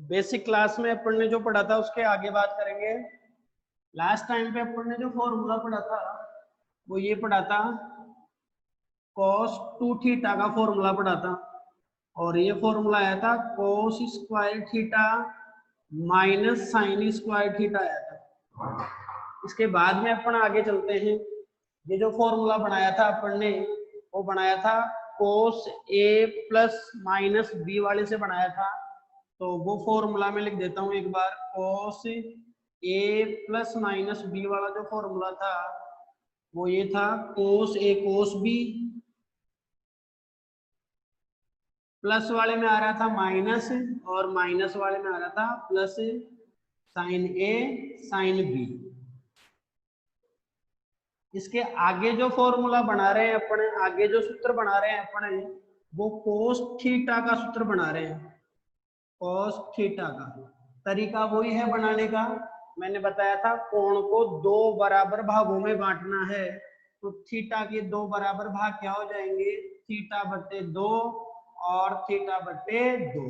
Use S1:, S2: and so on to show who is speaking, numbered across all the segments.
S1: Basic class में अपन ने जो पढ़ा था उसके आगे बात करेंगे। लास्ट टाइम पे अपन ने जो फॉर्मूला पढ़ा था वो ये पढ़ा था, cos 2 थीटा का फॉर्मूला पढ़ा था, और ये फॉर्मूला आया था cos square theta minus sine square theta आया था। इसके बाद में अपन आगे चलते हैं। ये जो फॉर्मूला बनाया था अपन ने वो बनाया था cos a plus minus B वाले से बनाया था। तो वो फॉर्मूला में लिख देता हूँ एक बार, cos a plus minus B वाला जो फॉर्मूला था वो ये था cos a cos b, plus वाले में आ रहा था माइनस और माइनस वाले में आ रहा था plus sine a sine b। इसके आगे जो फॉर्मूला बना रहे हैं अपने, आगे जो सूत्र बना रहे हैं अपने, वो cos थीटा का सूत्र बना रहे हैं। cos थीटा का तरीका वही है बनाने का, मैंने बताया था कोण को दो बराबर भागों में बांटना है। तो थीटा के दो बराबर भाग क्या हो जाएंगे, थीटा बट्टे 2 और थीटा बट्टे 2,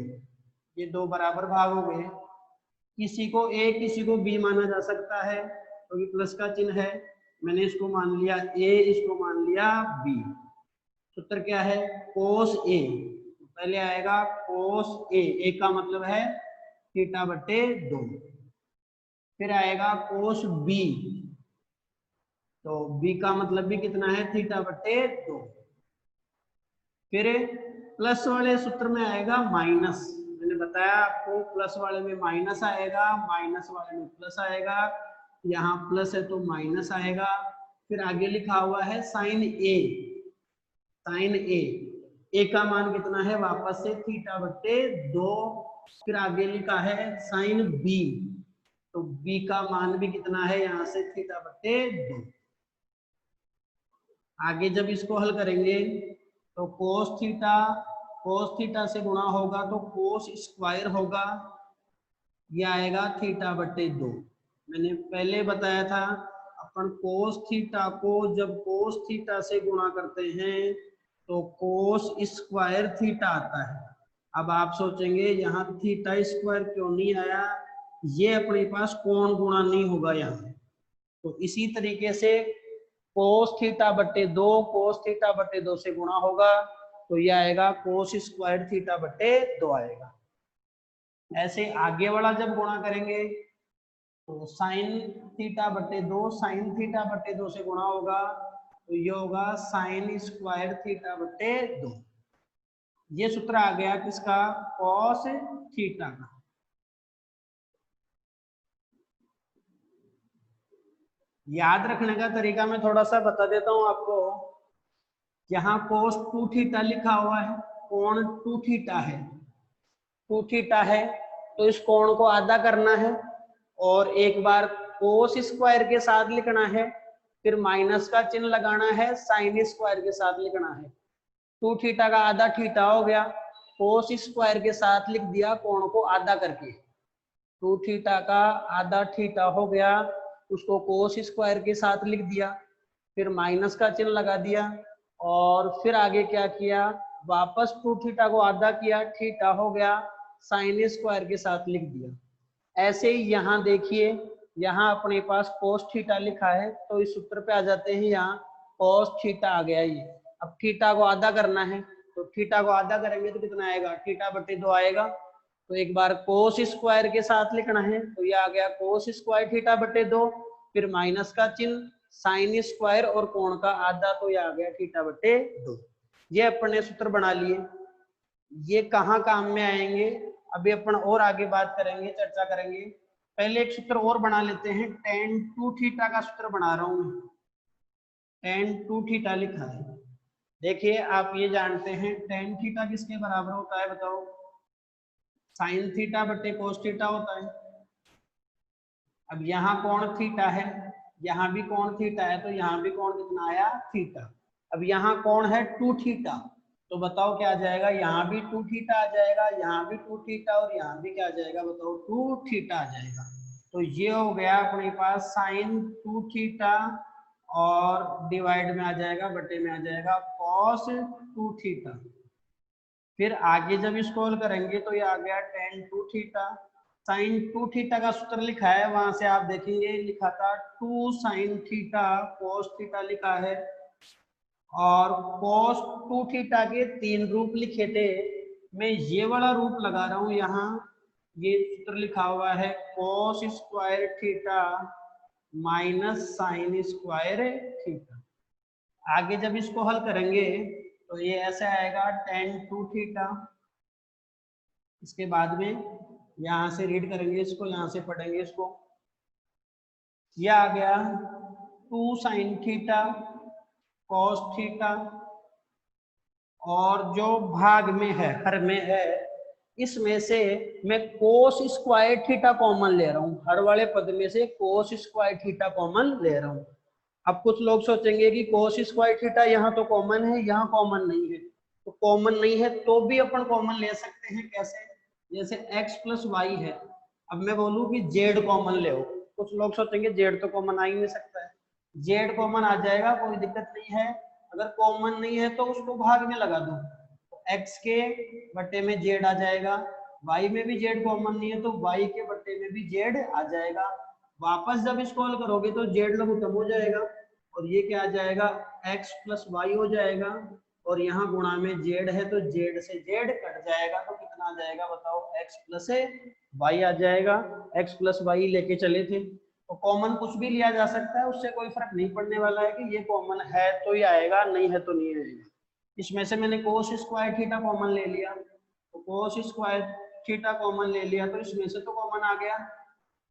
S1: ये दो बराबर भाग हो गए। किसी को a किसी को b माना जा सकता है क्योंकि तो प्लस का चिन्ह है। मैंने इसको मान लिया a, इसको मान लिया b। सूत्र क्या है, cos a, पहले आएगा cos a का मतलब है थीटा बट्टे 2, फिर आएगा cos b, तो b का मतलब भी कितना है, थीटा बट्टे 2। फिर प्लस वाले सूत्र में आएगा माइनस, मैंने बताया आपको प्लस वाले में माइनस आएगा, माइनस वाले में प्लस आएगा, यहाँ प्लस है तो माइनस आएगा। फिर आगे लिखा हुआ है साइन ए, साइन ए का मान कितना है, वापस से थीटा बट्टे 2। फिर आगे लिखा है साइन बी, तो बी का मान भी कितना है, यहाँ से थीटा बट्टे 2। आगे जब इसको हल करेंगे तो cos थीटा से गुणा होगा तो cos स्क्वायर होगा, ये आएगा थीटा बट्टे 2। मैंने पहले बताया था अपन cos थीटा को जब cos थीटा से गुणा करते हैं तो cos स्क्वायर थीटा आता है। अब आप सोचेंगे यहाँ थीटा स्क्वायर क्यों नहीं आया, ये अपने पास कोण गुणा नहीं होगा यहाँ। तो इसी तरीके से cos थीटा बट्टे 2 cos थीटा बट्टे 2 से गुणा होगा तो ये आएगा cos स्क्वायर थीटा बट्टे 2 आएगा। ऐसे आगे वाला जब गुणा करेंगे तो साइन थीटा बट्टे 2 साइन थीटा बट्टे 2 से गुणा होगा तो ये होगा साइन स्क्वायर थीटा बट्टे 2। ये सूत्र आ गया किसका, cos थीटा का। याद रखने का तरीका मैं थोड़ा सा बता देता हूं आपको। यहाँ cos 2 थीटा लिखा हुआ है, कोण 2 थीटा है, 2 थीटा है तो इस कोण को आधा करना है और एक बार cos स्क्वायर के साथ लिखना है, फिर माइनस का चिन्ह लगाना है, साइन स्क्वायर के साथ लिखना है। 2 थीटा का आधा थीटा हो गया, cos स्क्वायर के साथ लिख दिया कोण को आधा करके। 2 थीटा का आधा थीटा हो गया, उसको cos स्क्वायर के साथ लिख दिया, फिर माइनस का चिन्ह लगा दिया और फिर आगे क्या किया, वापस 2 थीटा को आधा किया, थीटा हो गया, साइन स्क्वायर के साथ लिख दिया। ऐसे ही यहाँ देखिए, यहाँ अपने पास cos थीटा लिखा है तो इस सूत्र पे आ जाते हैं, यहाँ cos थीटा आ गया ये। अब थीटा को आधा करना है तो थीटा को आधा करेंगे तो कितना आएगा, थीटा बट्टे 2 आएगा। तो एक बार cos स्क्वायर के साथ लिखना है तो ये आ गया cos स्क्वायर थीटा बट्टे 2, फिर माइनस का चिन्ह, साइन स्क्वायर और कोण का आधा, तो ये आ गया थीटा बट्टे 2। ये अपन ने सूत्र बना लिए। ये कहाँ काम में आएंगे अभी अपन और आगे बात करेंगे, चर्चा करेंगे। पहले एक सूत्र और बना लेते हैं, tan 2 थीटा का सूत्र बना रहा हूं, tan 2 थीटा लिखा है। देखिए आप ये जानते हैं tan थीटा किसके बराबर होता है, बताओ, साइन थीटा बट्टे cos थीटा होता है। अब यहाँ कोण थीटा है, यहाँ भी कोण थीटा है, तो यहाँ भी कोण कितना आया, थीटा। अब यहाँ कोण है 2 थीटा, तो बताओ क्या आ जाएगा, यहाँ भी 2 थीटा आ जाएगा, यहाँ भी 2 थीटा और यहाँ भी क्या आ जाएगा, बताओ 2 थीटा आ जाएगा। तो ये हो गया अपने पास साइन 2 थीटा और डिवाइड में आ जाएगा, बटे में आ जाएगा cos 2 थीटा। फिर आगे जब इसको हल करेंगे तो ये आ गया tan 2 थीटा। साइन 2 थीटा का सूत्र लिखा है, वहां से आप देखेंगे लिखा था 2 sin थीटा cos थीटा लिखा है, और cos 2 थीटा के 3 रूप लिखे थे। मैं ये वाला रूप लगा रहा हूं यहाँ, ये सूत्र लिखा हुआ है cos square theta minus sine square theta. आगे जब इसको हल करेंगे तो ये ऐसे आएगा tan 2 थीटा। इसके बाद में यहां से रीड करेंगे इसको, यहां से पढ़ेंगे इसको, ये आ गया 2 sin थीटा cos थीटा, और जो भाग में है, हर में है, इसमें से मैं cos स्क्वायर थीटा कॉमन ले रहा हूँ। हर वाले पद में से cos स्क्वायर थीटा कॉमन ले रहा हूँ। अब कुछ लोग सोचेंगे कि cos स्क्वायर थीटा यहाँ तो कॉमन है, यहाँ कॉमन नहीं है। तो कॉमन नहीं है तो भी अपन कॉमन ले सकते हैं। कैसे? जैसे x प्लस वाई है, अब मैं बोलूँ कि z कॉमन ले, कुछ लोग सोचेंगे z तो कॉमन आ ही नहीं सकता है। z कॉमन आ जाएगा, कोई दिक्कत नहीं है। अगर कॉमन नहीं है तो उसको भाग में लगा दो, तो x के बट्टे में z आ जाएगा। y में भी z कॉमन नहीं है तो y के बट्टे में भी z आ जाएगा। वापस जब इसको हल करोगे तो z लघुत्तम हो जाएगा, और ये क्या आ जाएगा, x प्लस वाई हो जाएगा, और यहाँ गुणा में z है तो z से z कट जाएगा, तो कितना आ जाएगा बताओ, x प्लस वाई आ जाएगा। x प्लस वाई लेके चले थे, तो कॉमन कुछ भी लिया जा सकता है, उससे कोई फर्क नहीं पड़ने वाला है कि ये कॉमन है तो ये आएगा, नहीं है तो नहीं आएगा। इसमें से मैंने कोस स्क्वायर थीटा कॉमन ले लिया, तो कोस स्क्वायर थीटा कॉमन ले लिया, तो इसमें से तो कॉमन आ गया।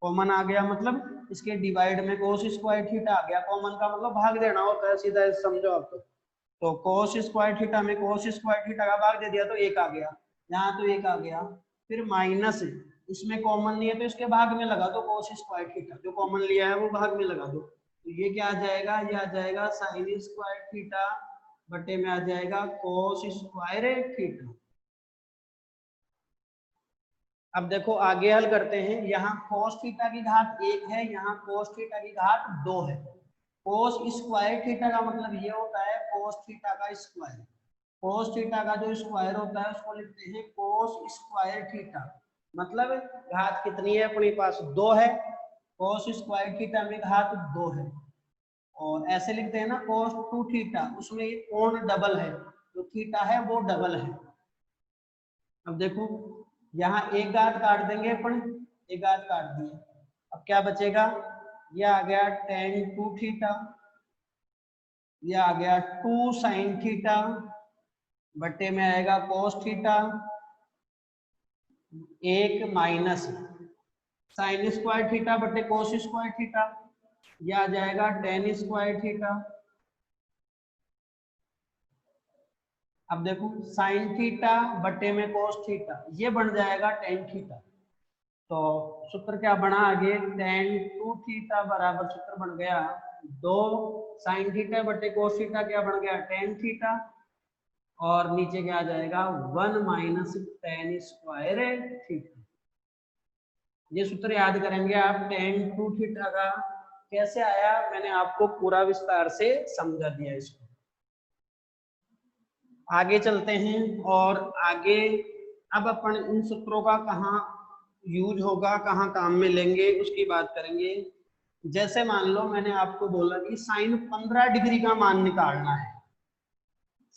S1: कॉमन आ गया मतलब इसके डिवाइड में कोस स्क्वायर थीटा आ गया। कॉमन का मतलब भाग देना होता है, सीधा समझो आप। तो कोस स्क्वायर थीटा में कोस स्क्वायर थीटा का भाग दे दिया तो एक आ गया, यहाँ तो एक आ गया। फिर माइनस, इसमें कॉमन नहीं है तो इसके भाग में लगा दो कोस स्क्वायर थीटा, जो कॉमन लिया है वो भाग में लगा दो, तो ये क्या आ जाएगा, ये आ जाएगा साइन स्क्वायर थीटा बटे में आ जाएगा कोस स्क्वायर थीटा। अब देखो आगे हल करते हैं। यहाँ cos थीटा की घात 1 है, यहाँ cos थीटा की घात 2 है। cos स्क्वायर थीटा का मतलब ये होता है cos थीटा का स्क्वायर। cos थीटा का जो स्क्वायर होता है उसको लिखते हैं cos स्क्वायर थीटा। मतलब घात कितनी है अपने पास, 2 है। cos स्क्वायर थीटा में घात 2 है। और ऐसे लिखते हैं ना cos 2 थीटा, उसमें कोण डबल है, जो थीटा है वो डबल है। अब देखो यहाँ एक घात काट देंगे अपन, एक घात काट दिए, अब क्या बचेगा, ये आ गया tan 2 थीटा, ये आ गया 2 sin थीटा बट्टे में आएगा cos थीटा, एक माइनस साइन स्क्वायर थीटा बट्टे कोस स्क्वायर थीटा, ये आ जाएगा tan स्क्वायर थीटा। अब देखो साइन थीटा बट्टे में कोस थीटा, ये बन जाएगा tan थीटा। तो सूत्र क्या बना आगे, tan 2 थीटा बराबर सूत्र बन गया 2 sin थीटा बटे cos थीटा, क्या बन गया tan थीटा, और नीचे क्या आ जाएगा 1 माइनस tan स्क्वायर थीटा। ये सूत्र याद करेंगे आप। tan 2 थीटा का कैसे आया मैंने आपको पूरा विस्तार से समझा दिया। इसको आगे चलते हैं, और आगे अब अपन इन सूत्रों का कहाँ यूज होगा, कहाँ काम में लेंगे, उसकी बात करेंगे। जैसे मान लो मैंने आपको बोला कि साइन 15 डिग्री का मान निकालना है,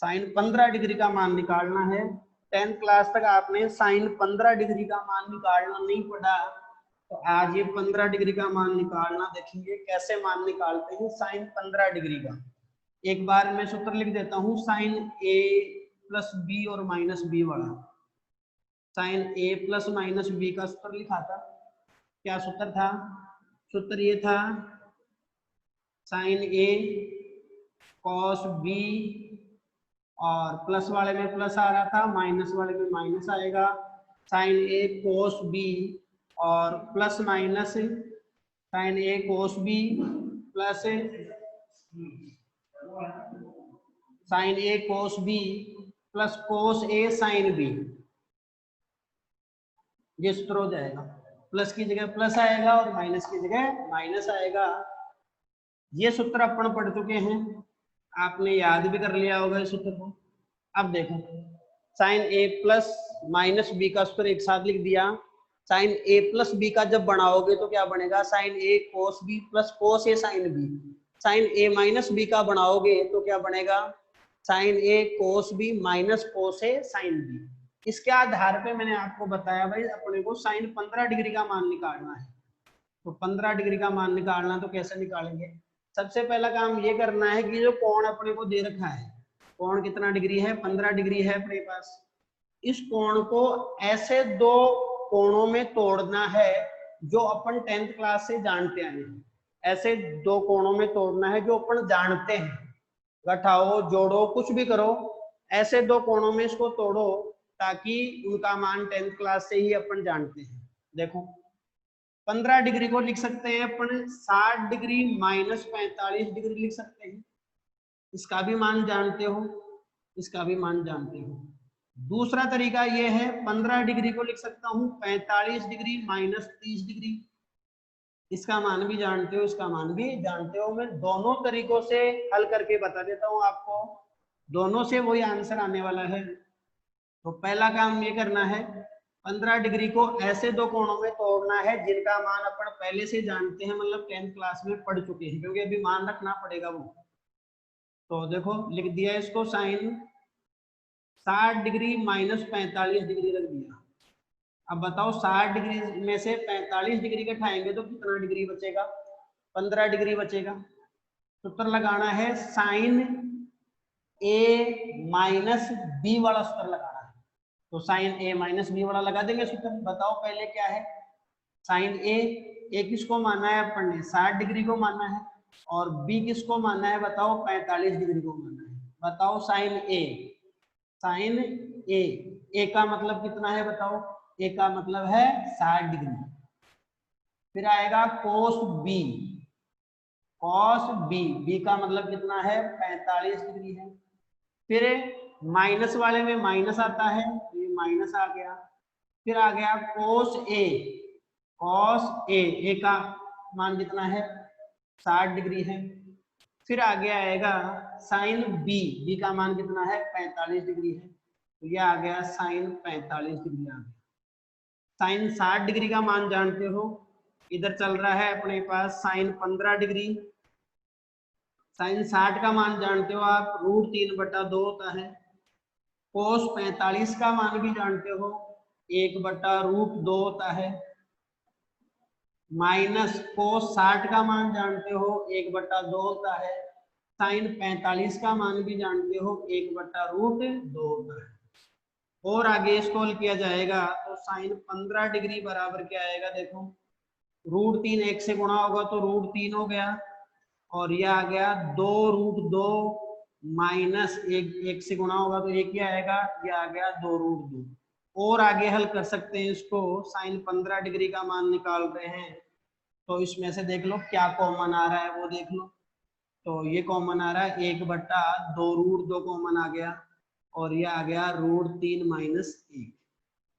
S1: साइन 15 डिग्री का मान निकालना है। 10th क्लास तक आपने साइन 15 डिग्री का मान निकालना नहीं पढ़ा, तो आज ये 15 डिग्री का मान निकालना देखेंगे, कैसे मान निकालते हैं साइन 15 डिग्री का। एक बार मैं सूत्र लिख देता हूँ, साइन a प्लस बी और माइनस बी वाला। Sine a plus minus B का सूत्र लिखा था, क्या सूत्र था, सूत्र ये था साइन a कॉस b, और प्लस वाले में प्लस आ रहा था, माइनस वाले में माइनस आएगा। साइन a कोस b और plus minus sine a cos b plus sine a cos b plus cos a sine b, ये सूत्र हो जाएगा। प्लस की जगह प्लस आएगा और माइनस की जगह माइनस आएगा। ये सूत्र अपन पढ़ चुके हैं, आपने याद भी कर लिया होगा इस सूत्र को। अब देखो साइन ए प्लस माइनस बी का सूत्र एक साथ लिख दिया। साइन ए प्लस बी का जब बनाओगे तो क्या बनेगा, साइन ए कोस बी प्लस कोस ए साइन बी। साइन ए माइनस बी का बनाओगे तो क्या बनेगा, साइन ए कोस बी माइनस कोस ए साइन बी। इसके आधार पे मैंने आपको बताया भाई अपने को साइन 15 डिग्री का मान निकालना है। तो 15 डिग्री का मान निकालना तो कैसे निकालेंगे, सबसे पहला काम ये करना है कि जो कोण अपने को दे रखा है, कोण कितना डिग्री है, 15 डिग्री है अपने पास। इस कोण को ऐसे दो कोणों में तोड़ना है जो अपन 10th क्लास से जानते आए हैं। ऐसे दो कोणों में तोड़ना है जो अपन जानते हैं, घटाओ जोड़ो कुछ भी करो, ऐसे दो कोणों में इसको तोड़ो ताकि उनका मान 10th क्लास से ही अपन जानते हैं। देखो 15 डिग्री को लिख सकते हैं अपन 60 डिग्री माइनस 45 डिग्री लिख सकते हैं। इसका भी मान जानते हो, इसका भी मान जानते हो। दूसरा तरीका यह है 15 डिग्री को लिख सकता हूं 45 डिग्री माइनस 30 डिग्री। इसका मान भी जानते हो, इसका मान भी जानते हो। मैं दोनों तरीकों से हल करके बता देता हूं आपको, दोनों से वही आंसर आने वाला है। तो पहला काम ये करना है 15 डिग्री को ऐसे दो कोणों में तोड़ना है जिनका मान अपन पहले से जानते हैं, मतलब 10th क्लास में पढ़ चुके हैं, क्योंकि अभी मान रखना पड़ेगा वो। तो देखो लिख दिया इसको, साइन 60 डिग्री माइनस 45 डिग्री रख दिया। अब बताओ 60 डिग्री में से 45 डिग्री घटाएंगे तो कितना डिग्री बचेगा, 15 डिग्री बचेगा। सूत्र लगाना है साइन ए माइनस बी वाला सूत्र लगाना है। तो साइन ए माइनस बी वाला लगा देंगे सूत्र। बताओ पहले क्या है, साइन ए किसको माना है अपन ने, 60 डिग्री को माना है, और बी किसको माना है बताओ, 45 डिग्री को माना है। बताओ साइन ए का मतलब कितना है बताओ, ए का मतलब है 60 डिग्री। फिर आएगा कोस बी का मतलब कितना है 45 डिग्री है। फिर माइनस वाले में माइनस आता है, ये माइनस आ गया। फिर आ गया कोस ए का मान कितना है 60 डिग्री है। फिर आगे आएगा साइन बी का मान कितना है 45 डिग्री है। तो ये आ गया साइन 45 डिग्री आ गया। साइन 60 डिग्री का मान जानते हो, इधर चल रहा है अपने पास साइन 15 डिग्री। साइन 60 का मान जानते हो आप, √3/2 होता है। कोस 45 का मान भी जानते हो, 1/√2 होता है। माइनस कोस 60 का मान जानते हो, 1/2 होता है। साइन 45 का मान भी जानते हो, 1/√2 होता है। और आगे इसको हल किया जाएगा तो साइन 15 डिग्री बराबर क्या आएगा, देखो √3 1 से गुणा होगा तो √3 हो गया, और ये आ गया 2√2 माइनस 1 से गुणा होगा तो ये क्या आएगा, ये आ गया 2√2। और आगे हल कर सकते हैं इसको, साइन 15 डिग्री का मान निकाल रहे हैं तो इसमें से देख लो क्या कॉमन आ रहा है वो देख लो। तो ये कॉमन आ रहा है 1/2√2 कॉमन आ गया, और ये आ गया √3 माइनस 1।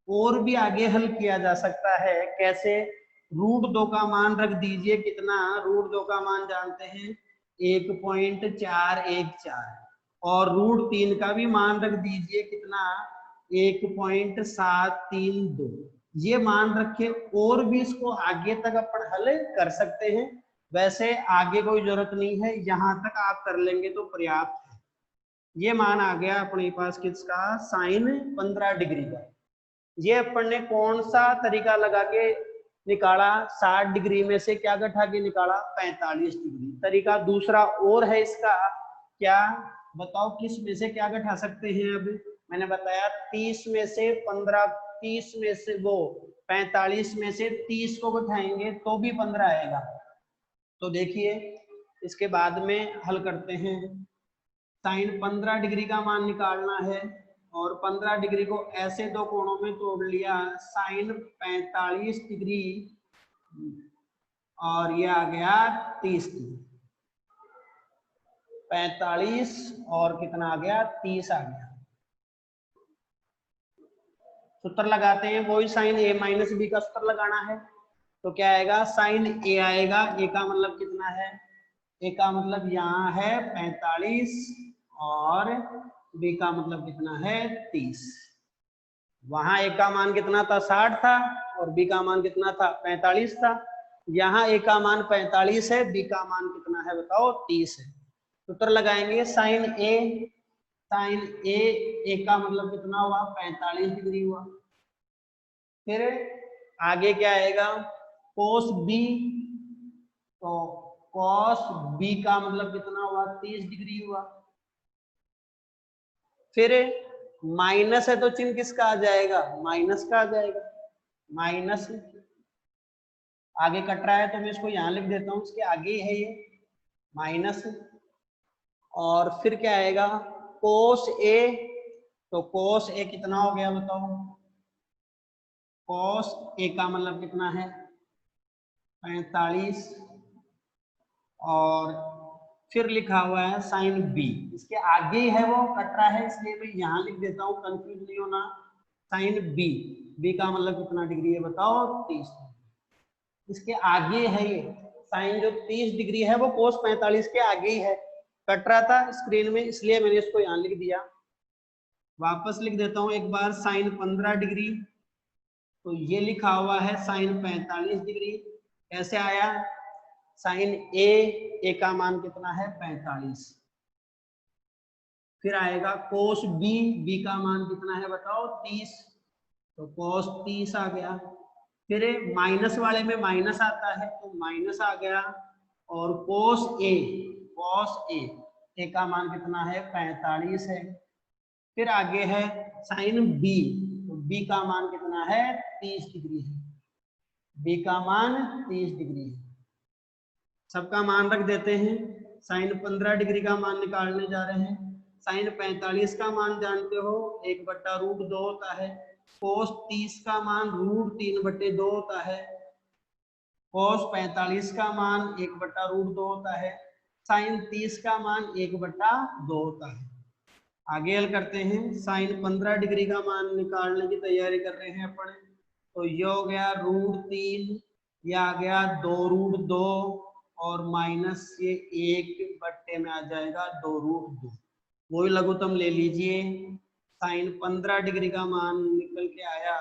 S1: और भी आगे हल किया जा सकता है, कैसे, √2 का मान रख दीजिए कितना, √2 का मान जानते हैं 1.414, और √3 का भी मान रख दीजिए कितना 1.732। ये मान रखे, और भी इसको आगे तक अपन हल कर सकते हैं। वैसे आगे कोई जरूरत नहीं है, यहाँ तक आप कर लेंगे तो पर्याप्त है। ये मान आ गया अपने पास किसका, साइन 15 डिग्री का। ये अपन ने कौन सा तरीका लगा के निकाला, 60 डिग्री में से क्या घटा के निकाला 45 डिग्री। तरीका दूसरा और है इसका, क्या बताओ, किस में से क्या घटा सकते हैं। अब मैंने बताया 30 में से 15, 30 में से वो 45 में से 30 को घटाएंगे तो भी 15 आएगा। तो देखिए इसके बाद में हल करते हैं। साइन 15 डिग्री का मान निकालना है, और 15 डिग्री को ऐसे दो कोणों में तोड़ लिया, साइन 45 डिग्री और ये आ गया 30 डिग्री। 45 और कितना आ गया 30 आ गया। सूत्र लगाते हैं, वही साइन ए माइनस बी का सूत्र लगाना है। तो क्या आएगा, साइन ए आएगा, ए का मतलब कितना है, ए का मतलब यहाँ है 45 और बी का मतलब कितना है 30। वहां ए का मान कितना था 60 था और बी का मान कितना था 45 था। यहाँ ए का मान 45 है, बी का मान कितना है बताओ 30 है। सूत्र लगाएंगे साइन ए, साइन ए का मतलब कितना हुआ 45 डिग्री हुआ। फिर आगे क्या आएगा कोस बी, तो कॉस बी का मतलब कितना हुआ 30 डिग्री हुआ। फिर माइनस है तो चिन्ह किसका आ जाएगा माइनस का आ जाएगा, माइनस आगे कट रहा है तो मैं इसको यहां लिख देता हूं, इसके आगे ही है ये माइनस। और फिर क्या आएगा कोस ए, तो कोस ए कितना हो गया बताओ, कोस ए का मतलब कितना है 45, और फिर लिखा हुआ है साइन बी, इसके आगे ही है वो कट रहा है इसलिए मैं यहां लिख देता हूं, कंफ्यूज नहीं होना। साइन बी, बी का मतलब कितना डिग्री है बताओ 30, इसके आगे है ये साइन जो 30 डिग्री है वो कोस 45 के आगे ही है, कट रहा था स्क्रीन में इसलिए मैंने इसको यहां लिख दिया। वापस लिख देता हूं एक बार साइन 15 डिग्री, तो ये लिखा हुआ है साइन 45 डिग्री। कैसे आया साइन ए का मान कितना है 45। फिर आएगा कोस बी, बी का मान कितना है बताओ 30, तो कोस 30 आ गया। फिर माइनस वाले में माइनस आता है तो माइनस आ गया, और कोस ए, कोस ए का मान कितना है 45 है। फिर आगे है साइन बी, तो बी का मान कितना है 30 डिग्री है, बी का मान 30 डिग्री है। सबका मान रख देते हैं, साइन 15 डिग्री का मान निकालने जा रहे हैं। साइन 45 का मान जानते हो 1/√2 होता है, कोस 30 का मान √3/2 होता है, कोस 45 का मान 1/√2 होता है, साइन 30 का मान 1/2 होता है। आगे हल करते हैं, साइन 15 डिग्री का मान निकालने की तैयारी कर रहे हैं अपन, तो ये हो गया √3, ये आ गया 2√2, और माइनस ये 1 में आ जाएगा 2√2। वही लघुत्तम ले लीजिए, साइन 15 डिग्री का मान निकल के आया,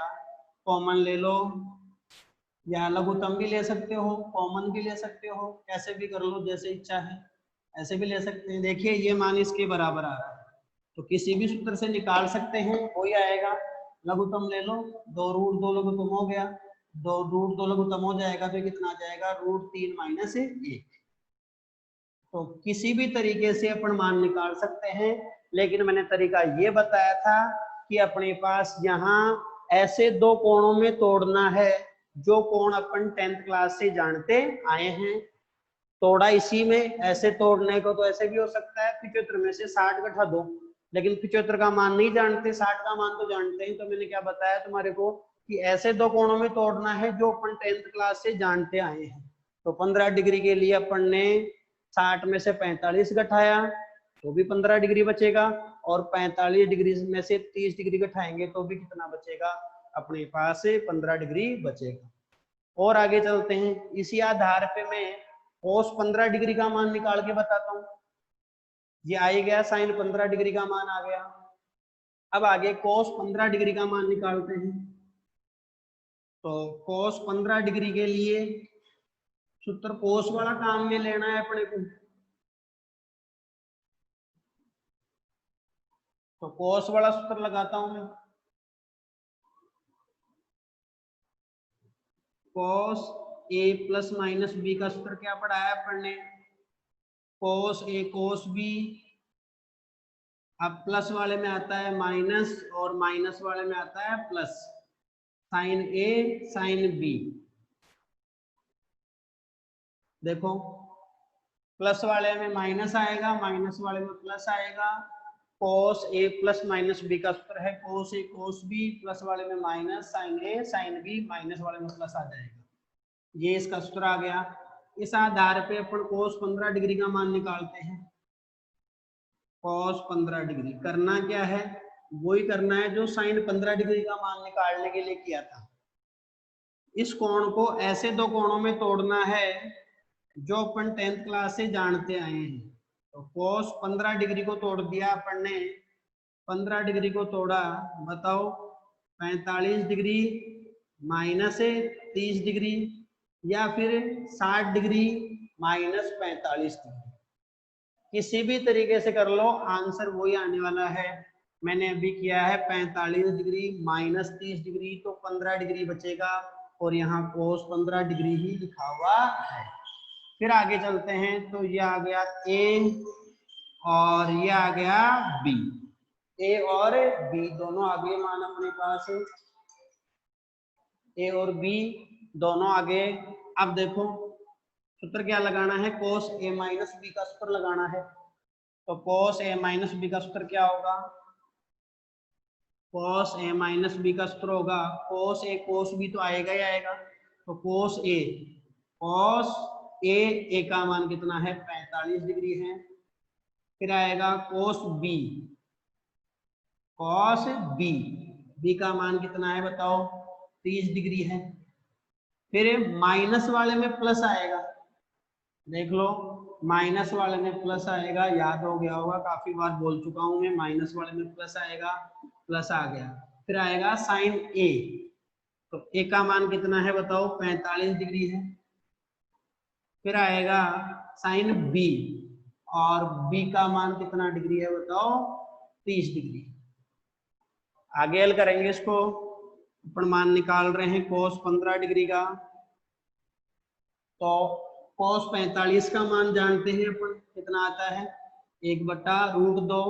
S1: कॉमन ले लो, या लघुत्तम भी ले सकते हो कॉमन भी ले सकते हो, कैसे भी कर लो जैसे इच्छा है, ऐसे भी ले सकते हैं। देखिए ये मान इसके बराबर आ रहा है, तो किसी भी सूत्र से निकाल सकते हैं, वही आएगा। लघुत्तम ले लो, 2√2 लघुत्तम हो गया, 2√2 लघुत्तम हो जाएगा तो कितना आ जाएगा √3 - 1। तो किसी भी तरीके से अपन मान निकाल सकते हैं, लेकिन मैंने तरीका ये बताया था कि अपने पास यहाँ ऐसे दो कोणों में तोड़ना है जो कोण अपन 10th क्लास से जानते आए हैं। तोड़ा इसी में, ऐसे तोड़ने को तो ऐसे भी हो सकता है 75 में से 60 घटा दो, लेकिन 75 का मान नहीं जानते, 60 का मान तो जानते हैं। तो मैंने क्या बताया तुम्हारे को कि ऐसे दो कोणों में तोड़ना है जो अपन 10th क्लास से जानते आए हैं। तो 15 डिग्री के लिए अपन ने 60 में से 45 घटाया तो भी 15 डिग्री बचेगा, और 45 डिग्री में से 30 डिग्री घटाएंगे तो भी कितना बचेगा अपने पास 15 डिग्री बचेगा। और आगे चलते हैं, इसी आधार पे मैं कोस 15 डिग्री का मान निकाल के बताता हूं। ये आ ही गया, साइन 15 डिग्री का मान आ गया। अब आगे कोस 15 डिग्री का मान निकालते हैं। तो कोस 15 डिग्री के लिए सूत्र कोस वाला काम में लेना है अपने को, तो कोस वाला सूत्र लगाता हूं मैं। कोस ए प्लस माइनस बी का सूत्र क्या पढ़ाया अपन ने, कोस ए कोस बी। अब प्लस वाले में आता है माइनस और माइनस वाले में आता है प्लस, साइन ए साइन बी। देखो प्लस वाले में माइनस आएगा, माइनस वाले में प्लस आएगा। कोस ए प्लस माइनस बी का सूत्र है कोस ए कोस बी, प्लस वाले में माइनस, साइन ए साइन बी, माइनस वाले में प्लस आ जाएगा। ये इसका सूत्र आ गया। इस आधार पे अपन कोस 15 डिग्री का मान निकालते हैं। कोस 15 डिग्री करना क्या है, वही करना है जो साइन 15 डिग्री का मान निकालने के लिए किया था। इस कोण को ऐसे दो कोणों में तोड़ना है जो अपन 10th क्लास से जानते आए हैं। तो कोस 15 डिग्री को तोड़ दिया अपन ने, 15 डिग्री को तोड़ा, बताओ 45 डिग्री माइनस 30 डिग्री, या फिर 60 डिग्री माइनस 45 डिग्री। किसी भी तरीके से कर लो, आंसर वही आने वाला है। मैंने अभी किया है 45 डिग्री माइनस 30 डिग्री, तो 15 डिग्री बचेगा, और यहाँ कोस 15 डिग्री ही लिखा हुआ है। फिर आगे चलते हैं, तो ये आ गया ए और ये आ गया बी। ए और बी दोनों आगे मान अपने पास, ए और बी दोनों आगे। अब देखो सूत्र क्या लगाना है, कोस ए माइनस बी का सूत्र लगाना है। तो कोस ए माइनस बी का सूत्र क्या होगा, कोस ए माइनस बी का सूत्र होगा कोस ए कोस बी, तो आएगा ही आएगा। तो कोस ए का मान कितना है, 45 डिग्री है। फिर आएगा कोस बी का मान कितना है बताओ, 30 डिग्री है। फिर माइनस वाले में प्लस आएगा, देख लो माइनस वाले में प्लस आएगा, याद हो गया होगा, काफी बार बोल चुका हूं मैं, माइनस वाले में प्लस आएगा, प्लस आ गया। फिर आएगा साइन ए, तो ए का मान कितना है बताओ, 45 डिग्री है। फिर आएगा साइन बी, और बी का मान कितना डिग्री है बताओ, 30 डिग्री। आगे हल करेंगे इसको, अपन मान निकाल रहे हैं कोस 15 डिग्री का। तो कोस 45 का मान जानते हैं अपन कितना आता है, 1/√2।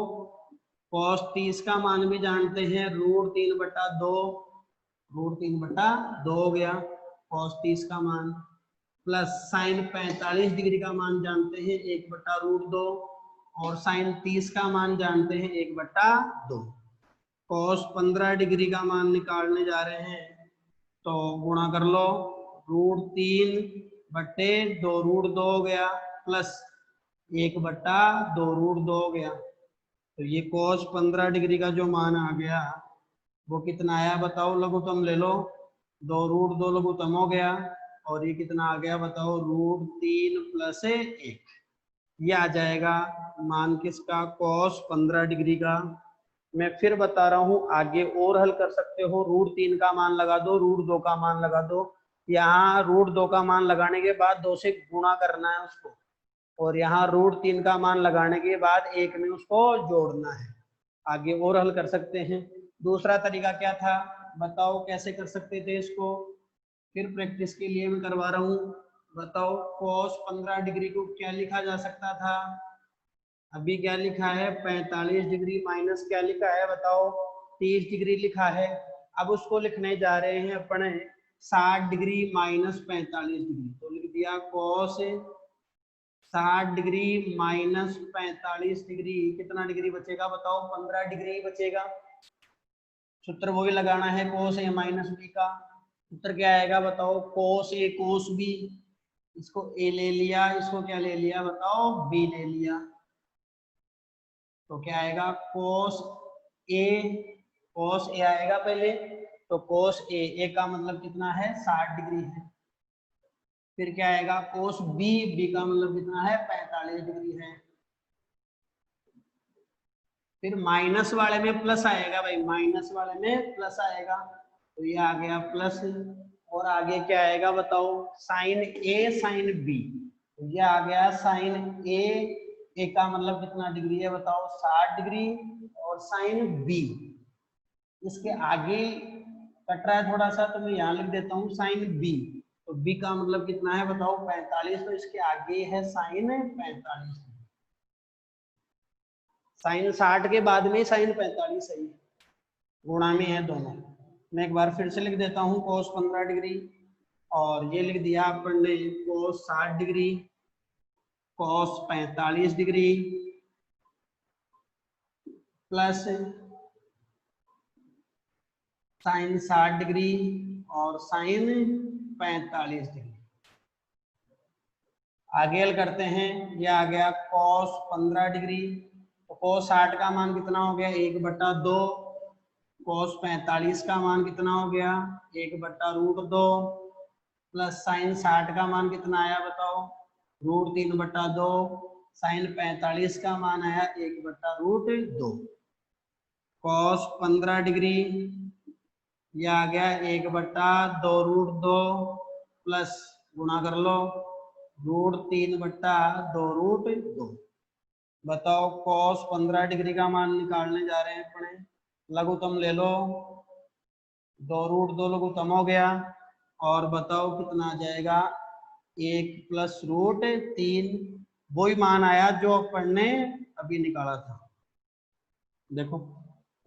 S1: कोस 30 का मान भी जानते हैं, √3/2, √3/2 हो गया कोस 30 का मान। प्लस साइन 45 डिग्री का मान जानते हैं 1/√2, और साइन 30 का मान जानते हैं 1/2। कोस 15 डिग्री का मान निकालने जा रहे हैं, तो गुणा कर लो, √3/2 √2 हो गया, प्लस 1/2 √2 हो गया। तो ये कोस 15 डिग्री का जो मान आ गया वो कितना आया बताओ, लघुत्तम ले लो, 2 √2 लघुत्तम हो गया, और ये कितना आ गया बताओ, √3 + 1। ये आ जाएगा मान किसका, कोस 15 डिग्री का। मैं फिर बता रहा हूँ, आगे और हल कर सकते हो, √3 का मान लगा दो, √2 का मान लगा दो। यहाँ √2 का मान लगाने के बाद 2 से गुणा करना है उसको, और यहाँ √3 का मान लगाने के बाद 1 में उसको जोड़ना है। आगे और हल कर सकते हैं। दूसरा तरीका क्या था बताओ, कैसे कर सकते थे इसको, फिर प्रैक्टिस के लिए मैं करवा रहा हूँ। बताओ कोस 15 डिग्री को क्या लिखा जा सकता था, अभी क्या लिखा है, 45 डिग्री माइनस क्या लिखा है बताओ, 30 डिग्री लिखा है। अब उसको लिखने जा रहे हैं अपने 60 डिग्री माइनस 45 डिग्री, तो लिख दिया कोस 60 डिग्री माइनस 45 डिग्री, कितना डिग्री बचेगा बताओ, 15 डिग्री ही बचेगा। सूत्र वही लगाना है कोस ए माइनस बी का। सूत्र क्या आएगा बताओ, कोस ए कोस बी, इसको ए ले लिया, इसको क्या ले लिया बताओ, बी ले लिया। तो क्या आएगा, कोस ए आएगा पहले, तो कोस ए का मतलब कितना है, 60 डिग्री है। फिर क्या आएगा, कोस बी का मतलब कितना है, 45 डिग्री है। फिर माइनस वाले में प्लस आएगा भाई, माइनस वाले में प्लस आएगा, तो ये आ गया प्लस। और आगे क्या आएगा बताओ, साइन ए साइन बी, तो ये आ गया साइन ए का मतलब कितना डिग्री है बताओ, 60 डिग्री। और साइन बी इसके आगे कट रहा है थोड़ा सा, तो मैं यहाँ लिख देता हूँ साइन बी, तो बी का मतलब कितना है बताओ, 45, तो इसके आगे है साइन 45। साइन 60 के बाद में साइन 45 सही है, गुणा में है दोनों। मैं एक बार फिर से लिख देता हूँ कोस 15 डिग्री, और ये लिख दिया अपन ने कोस 60 डिग्री, कोस 45 डिग्री, प्लस साइन 60 डिग्री और साइन 45 डिग्री। आगे हल करते हैं, ये आ गया कोस 15 डिग्री, तो कोस 60 का मान कितना हो गया, 1/2। कोस 45 का मान कितना हो गया, 1/√2, प्लस साइन 60 का मान कितना आया बताओ, √3/2। साइन 45 का मान आया 1/√2। कोस 15 डिग्री यह आ गया 1/2 प्लस गुणा कर लो √3/2 बताओ cos 15 डिग्री का मान निकालने जा रहे हैं अपने। लघुत्तम ले लो, 2√2 लघुत्तम हो गया और बताओ कितना आ जाएगा 1 + √3। वही मान आया जो अपन ने अभी निकाला था। देखो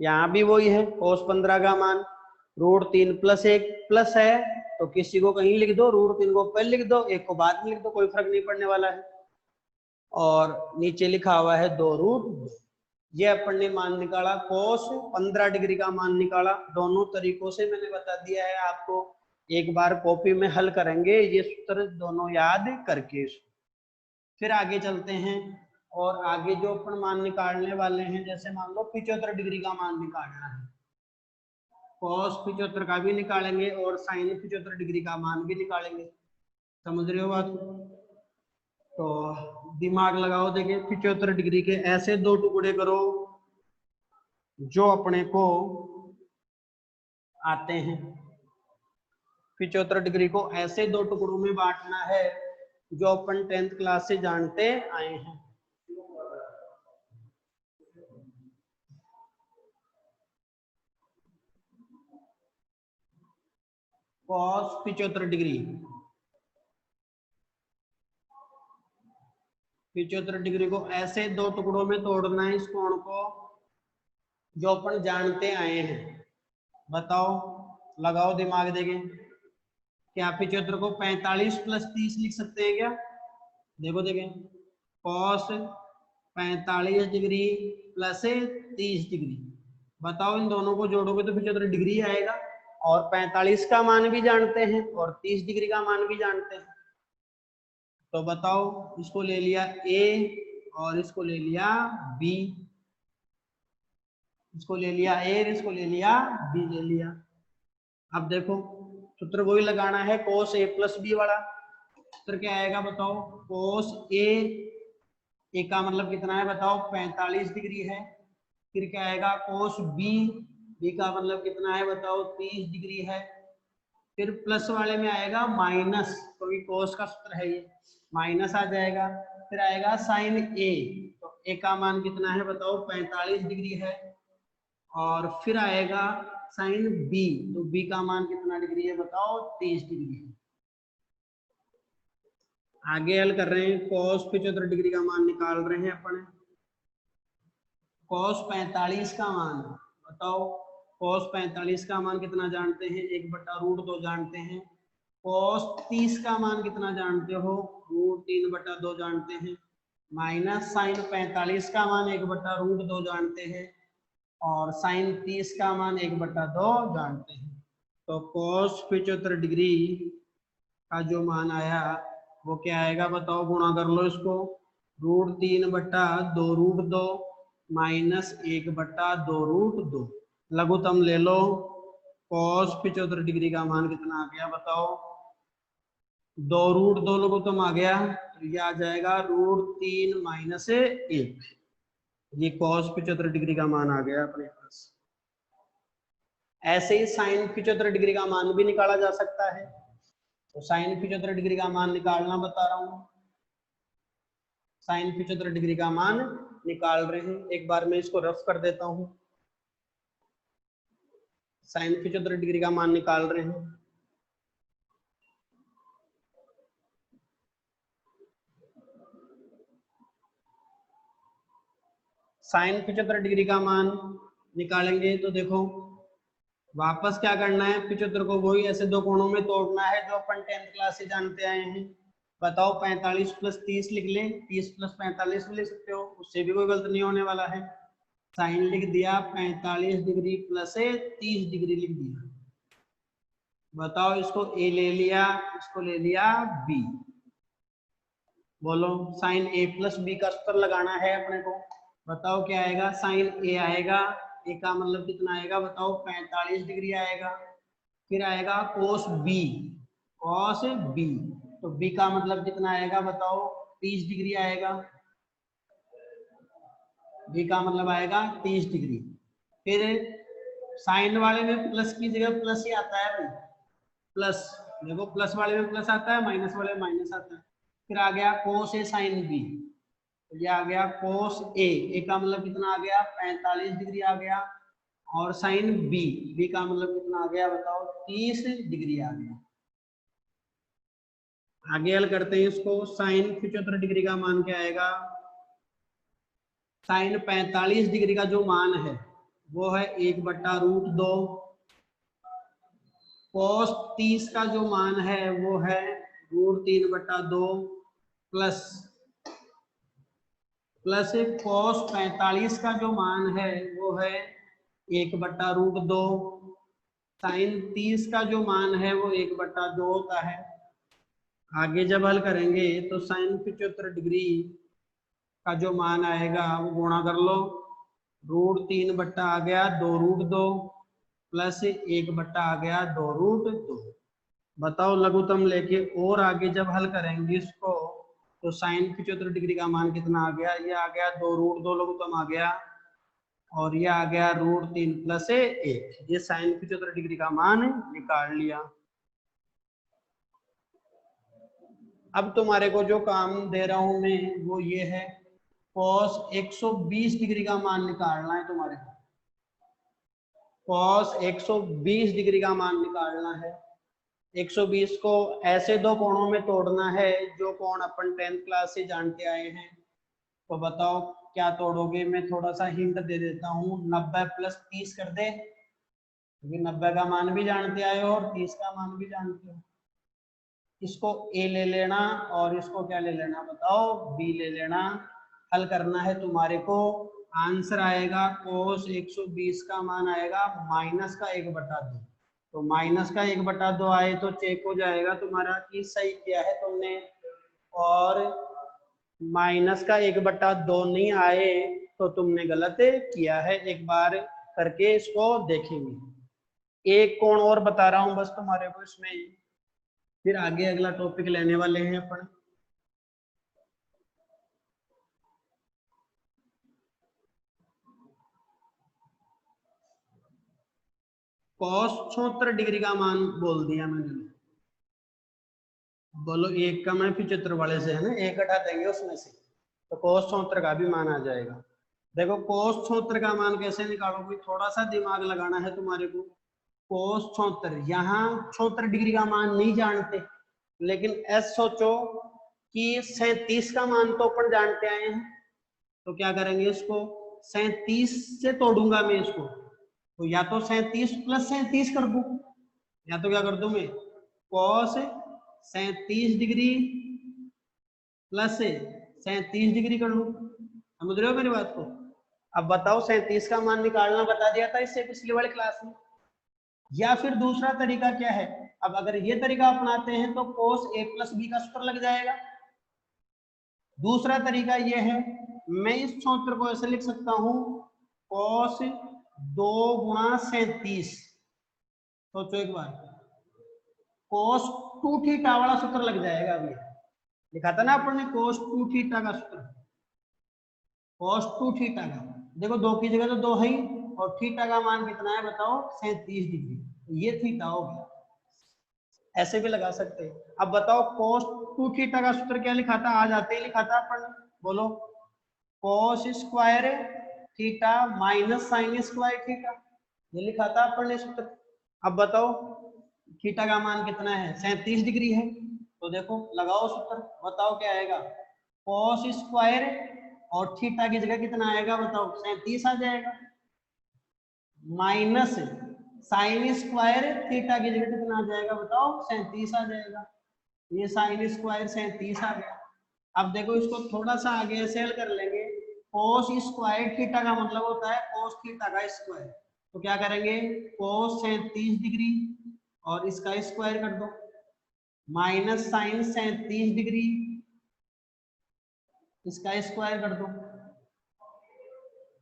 S1: यहाँ भी वही है cos 15 का मान √3 + 1 प्लस है तो किसी को कहीं लिख दो, √3 को पहले लिख दो, 1 को बाद में लिख दो, कोई फर्क नहीं पड़ने वाला है। और नीचे लिखा हुआ है 2√2। ये अपन ने मान निकाला, cos 15 डिग्री का मान निकाला। दोनों तरीकों से मैंने बता दिया है आपको, एक बार कॉपी में हल करेंगे ये सूत्र दोनों याद करके। फिर आगे चलते हैं और आगे जो अपन मान निकालने वाले हैं, जैसे मान लो 75 डिग्री का मान निकालना है, cos 75 का भी निकालेंगे और sin 75 डिग्री का मान भी निकालेंगे। समझ रहे हो बात? तो दिमाग लगाओ, देखिए 75 डिग्री के ऐसे दो टुकड़े करो जो अपने को आते हैं। 75 डिग्री को ऐसे दो टुकड़ों में बांटना है जो अपन 10th क्लास से जानते आए हैं। cos 75 डिग्री, 75 डिग्री को ऐसे दो टुकड़ों में तोड़ना है इस कोण को जो अपन जानते आए हैं। बताओ, लगाओ दिमाग, देखें क्या 75 को 45 + 30 लिख सकते हैं क्या? देखो देखें, cos 45 डिग्री + 30 डिग्री। बताओ इन दोनों को जोड़ोगे तो 75 डिग्री आएगा और 45 का मान भी जानते हैं और 30 डिग्री का मान भी जानते हैं। तो बताओ, इसको ले लिया A और इसको ले लिया B, इसको ले लिया A और इसको ले लिया B ले लिया। अब देखो सूत्र वही लगाना है, cos A + B वाला। सूत्र क्या आएगा बताओ? cos A का मतलब कितना है बताओ? 45 डिग्री है। फिर क्या आएगा? cos B का मतलब कितना है बताओ? 30 डिग्री है। फिर प्लस वाले में आएगा माइनस, क्योंकि cos का सूत्र है ये, माइनस आ जाएगा। फिर आएगा sin A, तो A का मान कितना है बताओ? 45 डिग्री है। और फिर आएगा sin B, तो B का मान कितना डिग्री है बताओ? 30 डिग्री है। आगे हल कर रहे हैं, cos 75 डिग्री का मान निकाल रहे हैं अपन। cos 45 का मान बताओ? cos 45 का मान कितना जानते हैं? 1/√2 जानते हैं। cos 30 का मान कितना जानते हो? √3/2 जानते हैं। माइनस sin 45 का मान 1/√2 जानते हैं और sin 30 का मान 1/2 जानते हैं। तो cos 75 डिग्री का जो मान आया वो क्या आएगा बताओ? गुणा कर लो इसको, √3/2√2 माइनस 1/2√2। लघुत्तम ले लो, cos 75 डिग्री का मान कितना आ गया बताओ? 2√2 लघुत्तम आ गया, तो ये आ जाएगा √3 - 1। ये cos 75 डिग्री का मान आ गया अपने पास। ऐसे ही sin 75 डिग्री का मान भी निकाला जा सकता है। तो sin 75 डिग्री का मान निकालना बता रहा हूं। sin 75 डिग्री का मान निकाल रहे हैं, एक बार मैं इसको रफ कर देता हूं। sin 75 डिग्री का मान निकाल रहे हैं। sin 75 डिग्री का मान निकालेंगे तो देखो वापस क्या करना है, 75 को वही ऐसे दो कोणों में तोड़ना है जो अपन 10th क्लास से जानते आए हैं। बताओ 45 + 30 लिख लें, 30 + 45 भी लिख सकते हो, उससे भी कोई गलत नहीं होने वाला है। साइन लिख दिया 45 डिग्री + 30 डिग्री लिख दिया। बताओ इसको A ले लिया, इसको ले लिया B। बोलो साइन A + B का सूत्र लगाना है अपने को। बताओ क्या आएगा? साइन A आएगा, A का मतलब कितना आएगा बताओ? 45 डिग्री आएगा। फिर आएगा cos B, cos B, तो B का मतलब कितना आएगा बताओ? 30 डिग्री आएगा। B का मतलब आएगा 30 डिग्री। फिर साइन वाले में प्लस की जगह प्लस ही आता है भाई, प्लस। देखो प्लस वाले में प्लस आता है, माइनस वाले में माइनस आता है। फिर आ गया कोस ए साइन बी, ये आ गया कोस ए का मतलब कितना आ गया 45 डिग्री आ गया, और साइन बी का मतलब कितना आ गया बताओ 30 डिग्री आ गया। आगे हल करते हैं इसको। साइन 75 डिग्री का मान क्या आएगा, साइन 45 डिग्री का जो मान है वो है 1/√2, कोस 30 का जो मान है वो है √3/2 प्लस कोस 45 का जो मान है वो है 1/√2, साइन 30 का जो मान है वो 1/2 होता है। आगे जब हल करेंगे तो साइन 75 डिग्री का जो मान आएगा वो गुणा कर लो, √3 आ गया 2√2 प्लस 1 आ गया 2√2। बताओ लघुत्तम लेके और आगे जब हल करेंगे इसको तो साइन 75 डिग्री का मान कितना आ गया, ये आ गया 2√2 लघुत्तम आ गया, और ये आ गया √3 प्लस 1। ये साइन 75 डिग्री का मान निकाल लिया। अब तुम्हारे को जो काम दे रहा हूं मैं वो ये है, कॉस 120 डिग्री का मान निकालना है तुम्हारे को। कॉस 120 डिग्री का मान निकालना है। 120 को ऐसे दो कोणों में तोड़ना है जो कोण अपन 10th क्लास से जानते आए हैं। तो बताओ क्या तोड़ोगे, मैं थोड़ा सा हिंट दे देता हूँ। 90 + 30 कर दे, क्योंकि 90 का मान भी जानते आए हो और 30 का मान भी जानते हो। इसको ए ले लेना और इसको क्या ले लेना बताओ, बी ले लेना। हल करना है तुम्हारे को, आंसर आएगा कोस 120 का मान आएगा माइनस का 1/2। तो माइनस का 1/2 आए तो चेक हो जाएगा तुम्हारा कि सही किया है तुमने, और माइनस का 1/2 नहीं आए तो तुमने गलत किया है। एक बार करके इसको देखेंगे। एक कोण और बता रहा हूं बस तुम्हारे को इसमें, फिर आगे अगला टॉपिक लेने वाले हैं अपन। cos 76 डिग्री का मान बोल दिया मैंने। बोलो एक का मैं 75 वाले से है ना, एक हटा देंगे उसमें से तो cos 76 का भी मान आ जाएगा। देखो cos 76 का मान कैसे निकालोगे, थोड़ा सा दिमाग लगाना है तुम्हारे को। cos 76, यहाँ 76 डिग्री का मान नहीं जानते, लेकिन एस सोचो कि 37 का मान तो अपन जानते आए हैं। तो क्या करेंगे, इसको 37 से तोड़ूंगा मैं इसको, तो या तो 37 + 37 कर दूं, या तो क्या कर दूं मैं cos 37 डिग्री प्लस 37 डिग्री कर लूं। समझ रहे हो मेरी बात को। अब बताओ 37 का मान निकालना बता दिया था इससे पिछली वाली क्लास में। या फिर दूसरा तरीका क्या है, अब अगर ये तरीका अपनाते हैं तो cos a + b का सूत्र लग जाएगा। दूसरा तरीका ये है, मैं इस सूत्र को ऐसे लिख सकता हूं cos 2 × 37। सोचो एक बार, cos 2θ वाला सूत्र लग जाएगा। अभी लिखा था ना अपन ने cos 2θ का सूत्र, cos 2θ का। देखो 2 की जगह तो 2 है ही, और थीटा का मान कितना है बताओ 37 डिग्री, ये थीटा हो गया। ऐसे भी लगा सकते हैं। अब बताओ cos 2θ का सूत्र क्या लिखा था, आज आते ही लिखा था अपन ने, बोलो cos square theta minus sin square theta, ये लिखा था अपन ने सूत्र। अब बताओ थीटा का मान कितना है 37 डिग्री है, तो देखो लगाओ सूत्र, बताओ क्या आएगा, cos स्क्वायर और थीटा की जगह कितना आएगा बताओ 37 आ जाएगा, माइनस साइन स्क्वायर थीटा की जगह कितना आ जाएगा बताओ 37 आ जाएगा। ये साइन स्क्वायर 37 आ गया। अब देखो इसको थोड़ा सा आगे ऐसे हल कर लेंगे, cos स्क्वायर थीटा का मतलब होता है cos थीटा का स्क्वायर। तो क्या करेंगे, cos 37 डिग्री और इसका स्क्वायर कर दो, माइनस साइन 37 डिग्री इसका स्क्वायर कर दो।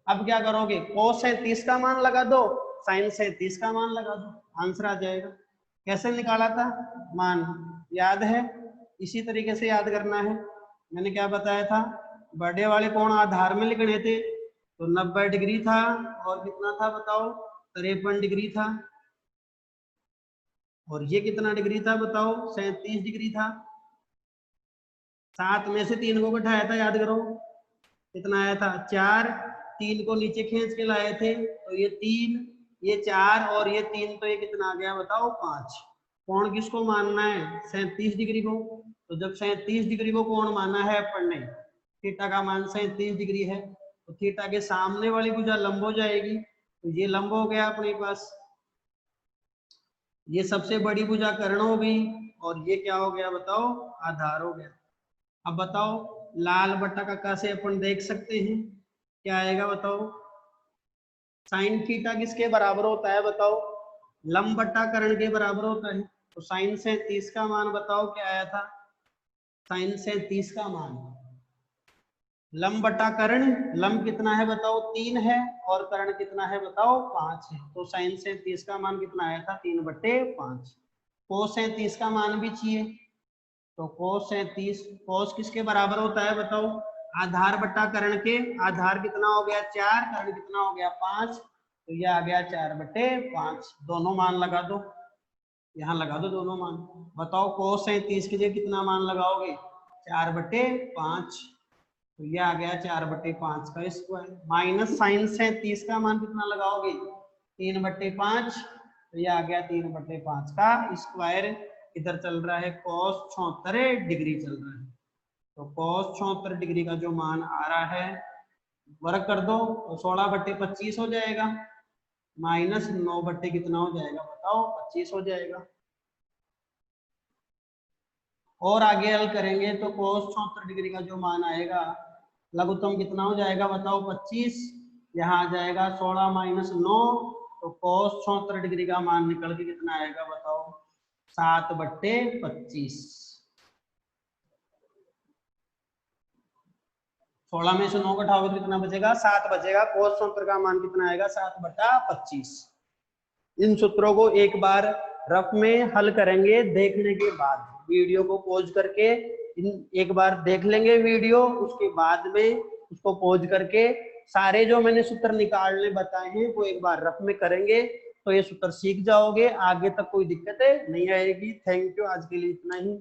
S1: अब क्या करोगे, cos 37 का मान लगा दो, साइन 37 का मान लगा दो, आंसर आ जाएगा। कैसे निकाला था मान, याद है, इसी तरीके से याद करना है। मैंने क्या बताया था, बड़े वाले कोण आधार में लिखने थे, तो 90 डिग्री था और कितना था बताओ 53 डिग्री था। और ये कितना डिग्री था बताओ? 37 डिग्री था। 7 में से 3 को घटाया था, याद करो कितना आया था? 4। 3 को नीचे खींच के लाए थे तो ये 3, ये 4 और ये 3, तो ये कितना आ गया बताओ? 5। कोण किसको मानना है? 37 डिग्री को। तो जब 37 डिग्री को कोण माना है अपन ने, थीटा का मान 37 डिग्री है, तो थीटा के सामने वाली भुजा लंब हो जाएगी, तो ये लंब हो गया अपने पास। ये सबसे बड़ी भुजा कर्ण हो गई और ये क्या हो गया बताओ? आधार हो गया। अब बताओ लाल बट्टा कक्का से अपन देख सकते हैं क्या आएगा बताओ? साइन थीटा किसके बराबर होता है बताओ? लंब बट्टा कर्ण के बराबर होता है। तो साइन 37 का मान बताओ क्या आया था? साइन 37 का मान लंब बटा कर्ण, लंब कितना है बताओ? 3 है और कर्ण कितना है बताओ? 5 है। तो साइन 37 का मान कितना आया था? 3/5। कोस 37 का मान भी चाहिए, तो कोस 37, कोस किसके बराबर होता है बताओ? आधार बट्टा कर्ण के। आधार कितना हो गया? 4, कर्ण कितना हो गया? 5, तो ये आ गया 4/5। दोनों मान लगा दो, यहाँ लगा दो दोनों मान। बताओ कोस 37 के लिए कितना मान लगाओगे? 4/5, तो ये आ गया 4/5 का स्क्वायर। माइनस साइन 37 का मान कितना लगाओगे? 3/5, तो ये आ गया 3/5 का स्क्वायर। इधर चल रहा है cos 76 डिग्री चल रहा है, तो cos 76 डिग्री का जो मान आ रहा है, वर्ग कर दो तो 16/25 हो जाएगा, माइनस 9 बट्टे कितना हो जाएगा बताओ? 25 हो जाएगा। और आगे हल करेंगे तो cos 76 डिग्री का जो मान आएगा, लघुत्तम कितना हो जाएगा बताओ? 25। यहाँ आ जाएगा 16 माइनस 9, तो cos 76 डिग्री का मान निकल के कितना आएगा बताओ? 7/25। 16 में से 9 घटाओगे तो कितना बचेगा? 7 बचेगा। cos 76 का मान कितना आएगा? 7/25। इन सूत्रों को एक बार रफ में हल करेंगे, देखने के बाद वीडियो को पॉज करके एक बार देख लेंगे वीडियो, उसके बाद में उसको पॉज करके सारे जो मैंने सूत्र निकालने बताए हैं वो एक बार रफ में करेंगे, तो ये सूत्र सीख जाओगे, आगे तक कोई दिक्कत नहीं आएगी। थैंक यू, आज के लिए इतना ही।